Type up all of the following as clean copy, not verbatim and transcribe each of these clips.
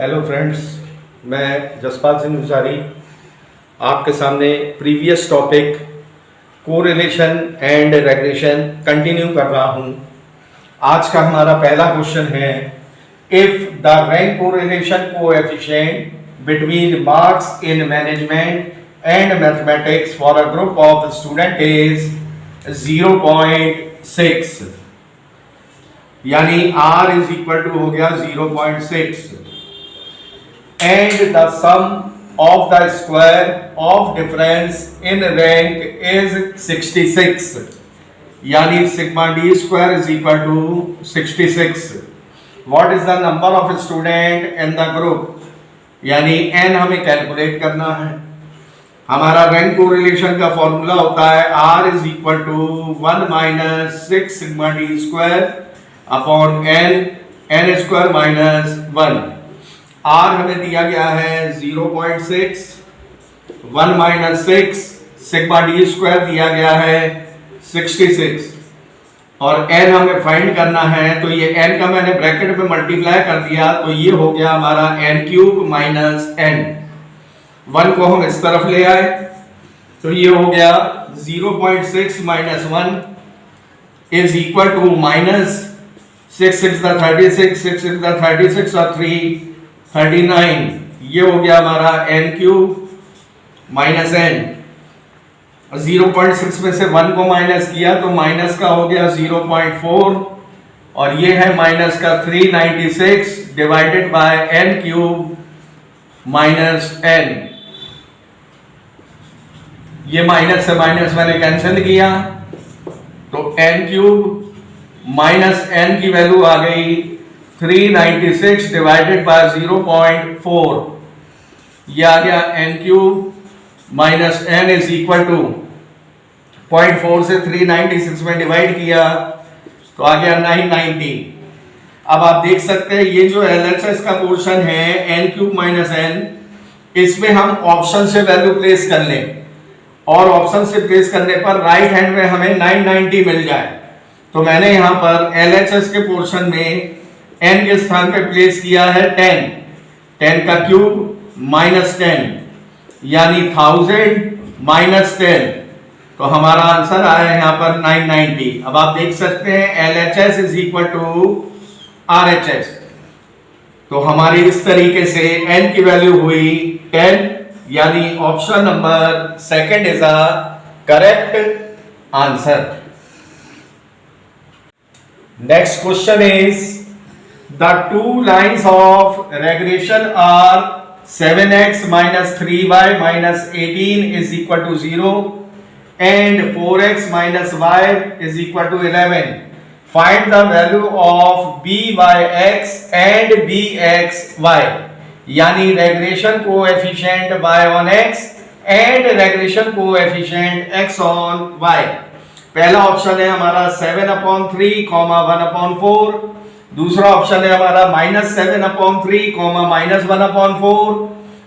Hello friends, मैं जसपाल सिंह उचारी आपके सामने previous topic correlation and regression continue कर रहा हूं। आज का हमारा पहला क्वेश्चन है, if the rank correlation coefficient between marks in management and mathematics for a group of student is 0.6, यानी R इज इक्वल टू हो गया 0.6 and the sum of the square of difference in rank is 66, यानी sigma d square is equal to 66. What is the number of student in the group? यानी n हमें calculate करना है। हमारा rank correlation का formula होता है R is equal to 1 minus 6 sigma d square upon n square minus 1। R हमें दिया गया है 0.6, 1 minus 6 सिग्मा डी स्क्वायर दिया गया है 66 और n हमें फाइंड करना है। तो ये n का मैंने ब्रैकेट में मल्टीप्लाई कर दिया, तो ये हो गया हमारा n क्यूब माइनस n। 1 को हम इस तरफ ले आए तो ये हो गया 0.6 minus 1 is equal to minus 6 6 36 6 6 36 और 3 39। ये हो गया हमारा n क्यूब माइनस n। 0.6 में से 1 को माइनस किया तो माइनस का हो गया 0.4 और ये है माइनस का 396 divided by n cube minus n। ये माइनस से माइनस मैंने कैंसिल किया तो n क्यूब माइनस n की वैल्यू आ गई 396 डिवाइडेड बाय 0.4। ये आ गया n cube minus n is equal to 0.4 से 396 में डिवाइड किया तो आ गया 990। अब आप देख सकते हैं ये जो LHS का पोर्शन है n क्यूब माइनस n, इसमें हम ऑप्शन से वैल्यू प्लेस कर लें और ऑप्शन से प्लेस करने पर राइट हैंड में हमें 990 मिल जाए। तो मैंने यहां पर LHS के पोर्शन में n के स्थान पे प्लेस किया है 10 का क्यूब माइनस 10 यानी 1000 माइनस 10, तो हमारा आंसर आया है यहाँ पर 990। अब आप देख सकते हैं LHS is equal to RHS, तो हमारी इस तरीके से n की वैल्यू हुई 10, यानी option number second is a correct answer. Next question is, the two lines of regression are 7x minus 3y minus 18 is equal to 0 and 4x minus y is equal to 11. Find the value of byx and bxy, यानी regression coefficient y on x and regression coefficient x on y। पहला option है हमारा 7/3, 1/4। दूसरा option है हमारा -7/3, -1/4।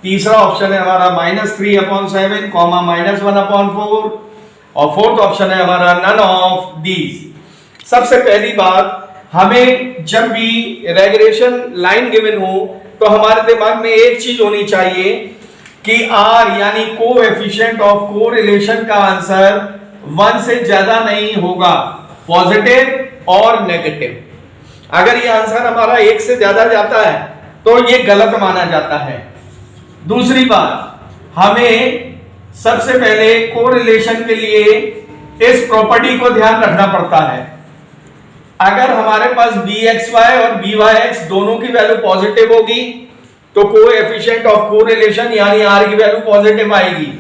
तीसरा option है हमारा -3/7, -1/4 और फोर्थ ऑप्शन है हमारा नन ऑफ दीज। सबसे पहली बात, हमें जब भी रेग्रेशन लाइन गिवन हो तो हमारे दिमाग में एक चीज होनी चाहिए कि R यानी कोएफिशिएंट ऑफ कोरिलेशन का आंसर 1 से ज्यादा नहीं होगा, पॉजिटिव और नेगेटिव। अगर ये आंसर हमारा 1 से ज्यादा जाता है तो ये गलत माना जाता है। दूसरी बात, हमें सबसे पहले कोरिलेशन के लिए इस प्रॉपर्टी को ध्यान रखना पड़ता है। अगर हमारे पास bxy और byx दोनों की वैल्यू पॉजिटिव होगी तो कोएफिशिएंट ऑफ कोरिलेशन यानी R की वैल्यू पॉजिटिव आएगी।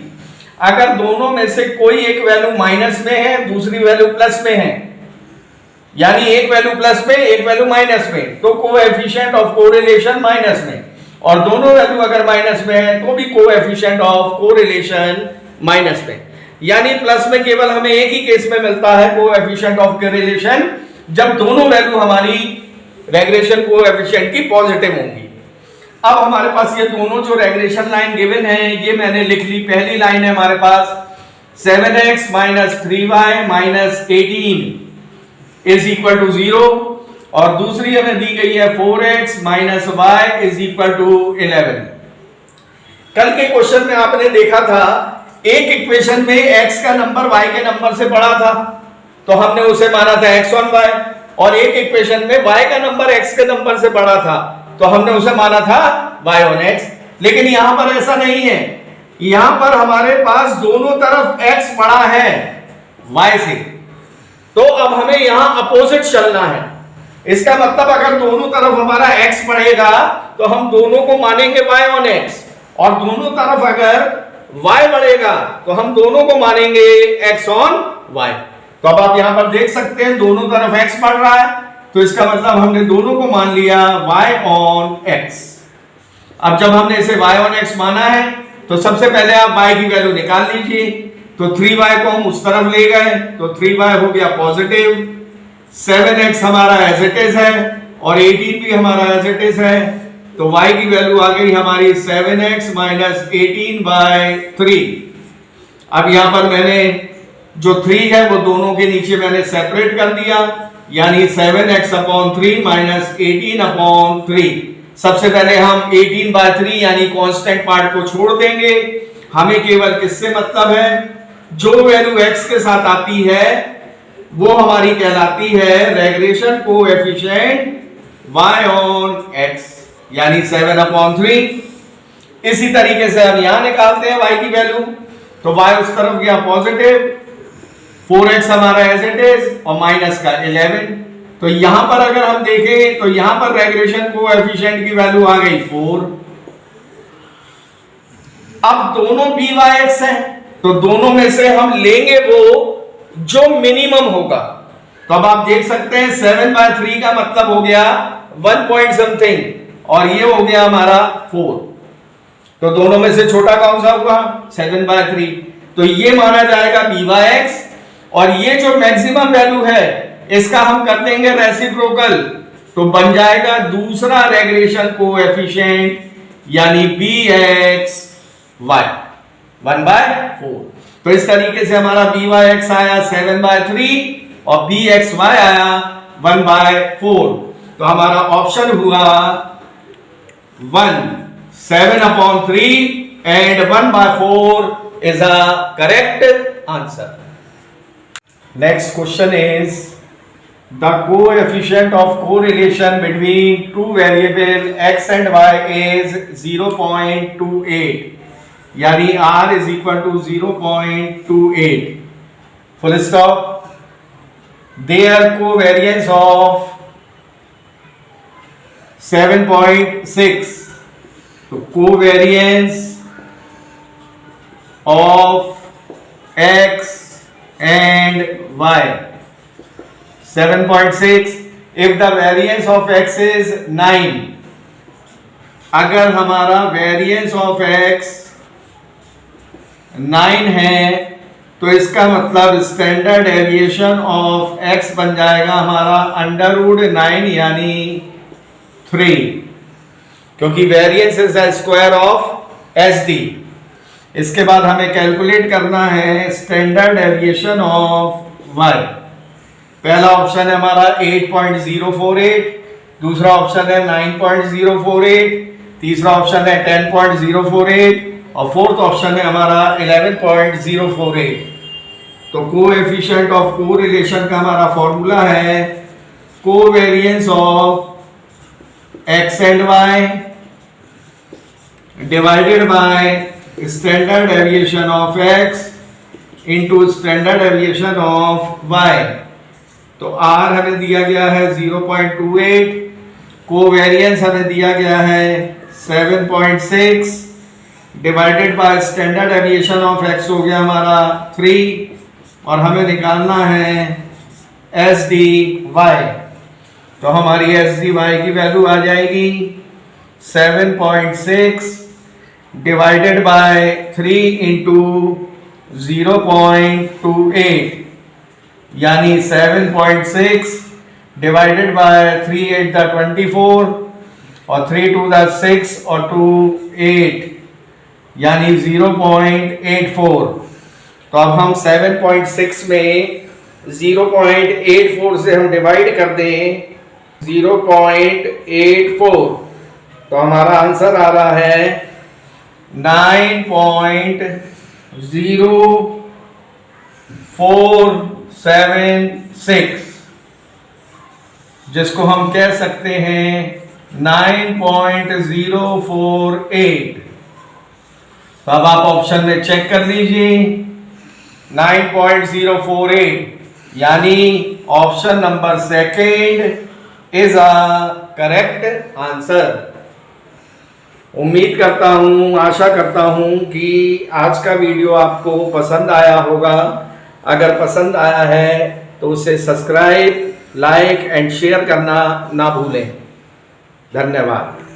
अगर दोनों में से कोई एक वैल्यू माइनस में है, दूसरी वैल्यू प्लस में है, यानी एक वैल्यू प्लस में एक वैल्यू माइनस में, तो कोएफिशिएंट ऑफ कोरिलेशन माइनस में, और दोनों वैल्यू अगर माइनस में है तो भी कोएफिशिएंट ऑफ कोरिलेशन माइनस में। यानी प्लस में केवल हमें एक ही केस में मिलता है कोएफिशिएंट ऑफ कोरिलेशन, जब दोनों वैल्यू हमारी रेग्रेशन कोएफिशिएंट की पॉजिटिव होंगी। अब हमारे पास ये दोनों जो रेग्रेशन लाइन गिवन है ये मैंने लिख ली। पहली लाइन है हमारे पास 7x minus 3y minus 18 is equal to 0 और दूसरी हमें दी गई है 4x minus y is equal to 11। कल के क्वेश्चन में आपने देखा था एक इक्वेशन में x का नंबर y के नंबर से बड़ा था तो हमने उसे माना था x1y, और एक इक्वेशन में y का नंबर x के नंबर से बड़ा था तो हमने उसे माना था y(x). लेकिन यहां पर ऐसा नहीं है, यहां पर हमारे पास दोनों तरफ x बड़ा है y से, तो अब हमें यहां अपोजिट चलना है। इसका मतलब अगर दोनों तरफ हमारा x बढ़ेगा तो हम दोनों को मानेंगे y(x), और दोनों तरफ अगर y बढ़ेगा तो हम दोनों को मानेंगे x(y). तो अब आप यहां पर देख सकते हैं दोनों तरफ x बढ़ रहा है, तो इसका मतलब हमने दोनों को मान लिया y(x). अब जब हमने इसे y(x) माना है तो सबसे पहले आप y की वैल्यू निकाल लीजिए। तो 3y को हम उस तरफ ले गए तो 3y हो गया पॉजिटिव, 7x हमारा एज इट इज है और 18 भी हमारा एज इट इज है, तो y की वैल्यू आ गई हमारी 7x माइनस 18/3। अब यहां पर मैंने जो 3 है वो दोनों के नीचे मैंने सेपरेट कर दिया, यानी 7x/3 माइनस 18/3। सबसे पहले हम 18/3 यानी कांस्टेंट पार्ट को छोड़ देंगे, हमें केवल किससे मतलब है, जो वैल्यू x के साथ आती है वो हमारी कहलाती है रेग्रेशन कोएफिशिएंट y(x), यानी 7/3। इसी तरीके से हम यहां निकालते हैं y की वैल्यू, तो y उस तरफ गया पॉजिटिव, 4x हमारा एज इट इज और माइनस का 11। तो यहां पर अगर हम देखें तो यहां पर रेग्रेशन कोएफिशिएंट की वैल्यू आ गई 4। अब दोनों by(x) हैं तो दोनों में से हम लेंगे वो जो मिनिमम होगा। तो अब आप देख सकते हैं 7/3 का मतलब हो गया 1 पॉइंट समथिंग और ये हो गया हमारा 4, तो दोनों में से छोटा कौन सा हुआ 7/3, तो ये माना जाएगा by(x), और ये जो मैक्सिमम वैल्यू है इसका हम कर देंगे रेसिप्रोकल, तो बन जाएगा दूसरा रेग्रेशन कोएफिशिएंट यानी bxy 1/4। तो इस तरीके से हमारा by(x) आया 7/3 और bxy आया 1/4। तो हमारा ऑप्शन हुआ 1 7/3 and 1/4 is a correct answer. Next question is the coefficient of correlation between two variable x and y is 0.28, यानी r is equal to 0.28 full stop. Their covariance of 7.6, तो covariance of x and y 7.6, if the variance of x is 9, अगर हमारा variance of x 9 है तो इसका मतलब standard deviation of x बन जाएगा हमारा √9 यानी 3, क्योंकि variance is the square of SD। इसके बाद हमें कैलकुलेट करना है स्टैंडर्ड डेविएशन ऑफ y। पहला ऑप्शन है हमारा 8.048, दूसरा ऑप्शन है 9.048, तीसरा ऑप्शन है 10.048 और फोर्थ ऑप्शन है हमारा 11.048। तो कोएफिशिएंट ऑफ कोरिलेशन का हमारा फॉर्मूला है covariance of x and y divided by standard deviation of x into standard deviation of y। तो r हमें दिया गया है 0.28, कोवेरिएंस हमें दिया गया है 7.6 divided by standard deviation of x हो गया हमारा 3 और हमें निकालना है SDY। तो हमारी SDY की वैल्यू आ जाएगी 7.6 डिवाइडेड बाय 3 इंटू 0.28 यानी 7.6 डिवाइडेड बाय 3 8 द 24 और 3 2 द 6 और 2 8 यानी 0.84। तो अब हम 7.6 में 0.84 से हम डिवाइड कर दें 0.84। तो हमारा आंसर आ रहा है 9.0476, जिसको हम कह सकते हैं 9.048। तो अब आप ऑप्शन में चेक कर लीजिए, 9.048, यानी option number second is a correct answer. उम्मीद करता हूं, आशा करता हूं कि आज का वीडियो आपको पसंद आया होगा। अगर पसंद आया है तो उसे सब्सक्राइब, लाइक एंड शेयर करना ना भूलें। धन्यवाद।